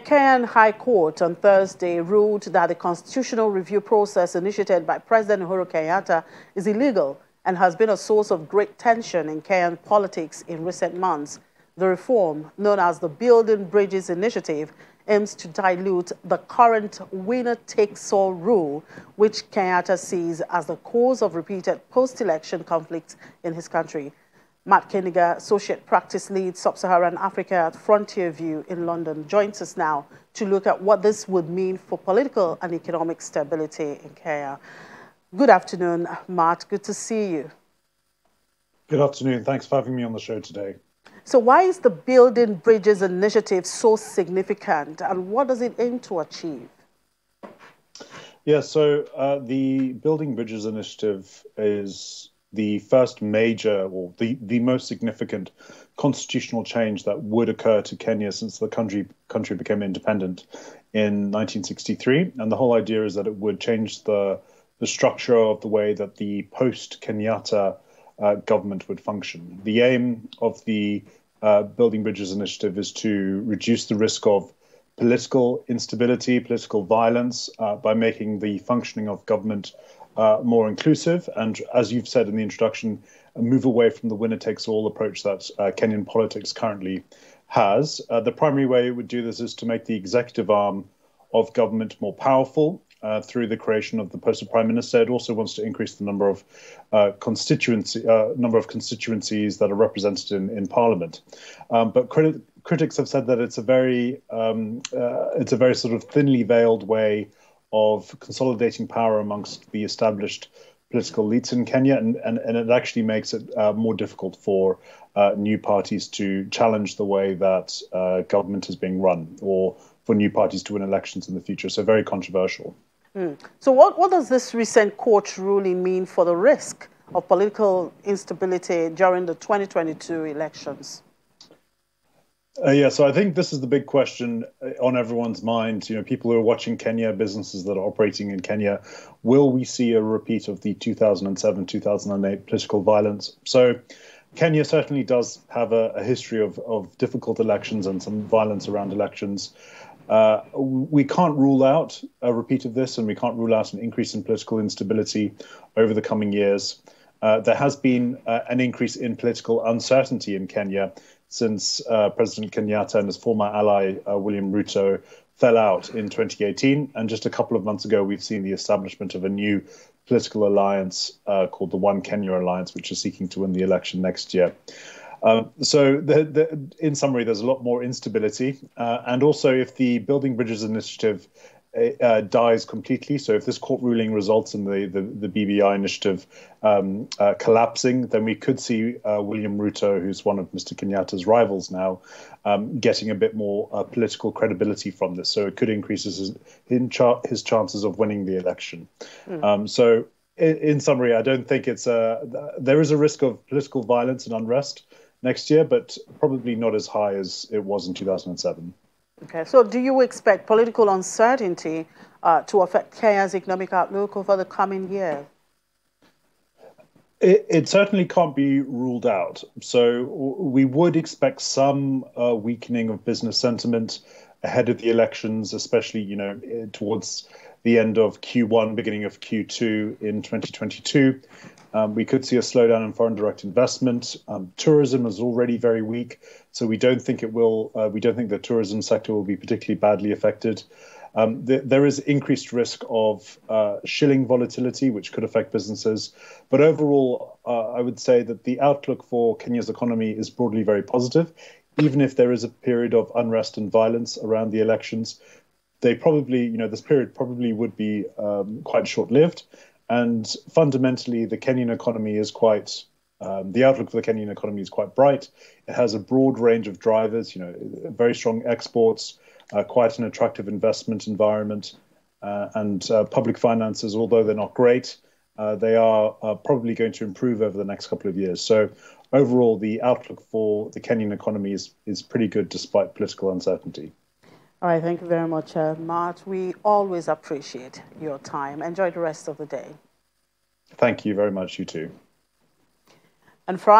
Kenyan High Court on Thursday ruled that the constitutional review process initiated by President Uhuru Kenyatta is illegal and has been a source of great tension in Kenyan politics in recent months. The reform, known as the Building Bridges Initiative, aims to dilute the current winner-takes-all rule, which Kenyatta sees as the cause of repeated post-election conflicts in his country. Matt Kindiger, Associate Practice Lead, Sub-Saharan Africa at Frontier View in London, joins us now to look at what this would mean for political and economic stability in Kenya. Good afternoon, Matt. Good to see you. Good afternoon. Thanks for having me on the show today. So why is the Building Bridges Initiative so significant, and what does it aim to achieve? Yeah, so the Building Bridges Initiative is the first major, or the most significant constitutional change that would occur to Kenya since the country became independent in 1963. And the whole idea is that it would change the structure of the way that the post-Kenyatta government would function. The aim of the Building Bridges Initiative is to reduce the risk of political instability, political violence, by making the functioning of government more inclusive, and, as you've said in the introduction, move away from the winner-takes-all approach that Kenyan politics currently has. The primary way it would do this is to make the executive arm of government more powerful through the creation of the post of prime minister. It also wants to increase the number of constituencies that are represented in parliament. But critics have said that it's a very sort of thinly veiled way of consolidating power amongst the established political elites in Kenya, and it actually makes it more difficult for new parties to challenge the way that government is being run, or for new parties to win elections in the future. So very controversial. So what does this recent court ruling mean for the risk of political instability during the 2022 elections? Yeah, so I think this is the big question on everyone's mind. You know, people who are watching Kenya, businesses that are operating in Kenya, will we see a repeat of the 2007-2008 political violence? So Kenya certainly does have a history of difficult elections and some violence around elections. We can't rule out a repeat of this, and we can't rule out an increase in political instability over the coming years. There has been an increase in political uncertainty in Kenya since President Kenyatta and his former ally, William Ruto, fell out in 2018. And just a couple of months ago, we've seen the establishment of a new political alliance called the One Kenya Alliance, which is seeking to win the election next year. So in summary, there's a lot more instability. And also, if the Building Bridges Initiative dies completely, so if this court ruling results in the BBI initiative collapsing, then we could see William Ruto, who's one of Mr. Kenyatta's rivals now, getting a bit more political credibility from this. So it could increase his chances of winning the election. So in summary, I don't think there is a risk of political violence and unrest next year, but probably not as high as it was in 2007. Okay, so do you expect political uncertainty to affect Kenya's economic outlook over the coming year? It certainly can't be ruled out. So we would expect some weakening of business sentiment ahead of the elections, especially, towards the end of Q1, beginning of Q2 in 2022. We could see a slowdown in foreign direct investment. Tourism is already very weak, so we don't think it will. We don't think the tourism sector will be particularly badly affected. There is increased risk of shilling volatility, which could affect businesses. But overall, I would say that the outlook for Kenya's economy is broadly very positive, even if there is a period of unrest and violence around the elections. This period probably would be quite short-lived. And fundamentally, the Kenyan economy is the outlook for the Kenyan economy is quite bright. It has a broad range of drivers, very strong exports, quite an attractive investment environment, and public finances, although they're not great, they are probably going to improve over the next couple of years. So overall, the outlook for the Kenyan economy is pretty good despite political uncertainty. All right, thank you very much, Matt. We always appreciate your time. Enjoy the rest of the day. Thank you very much, you too. And from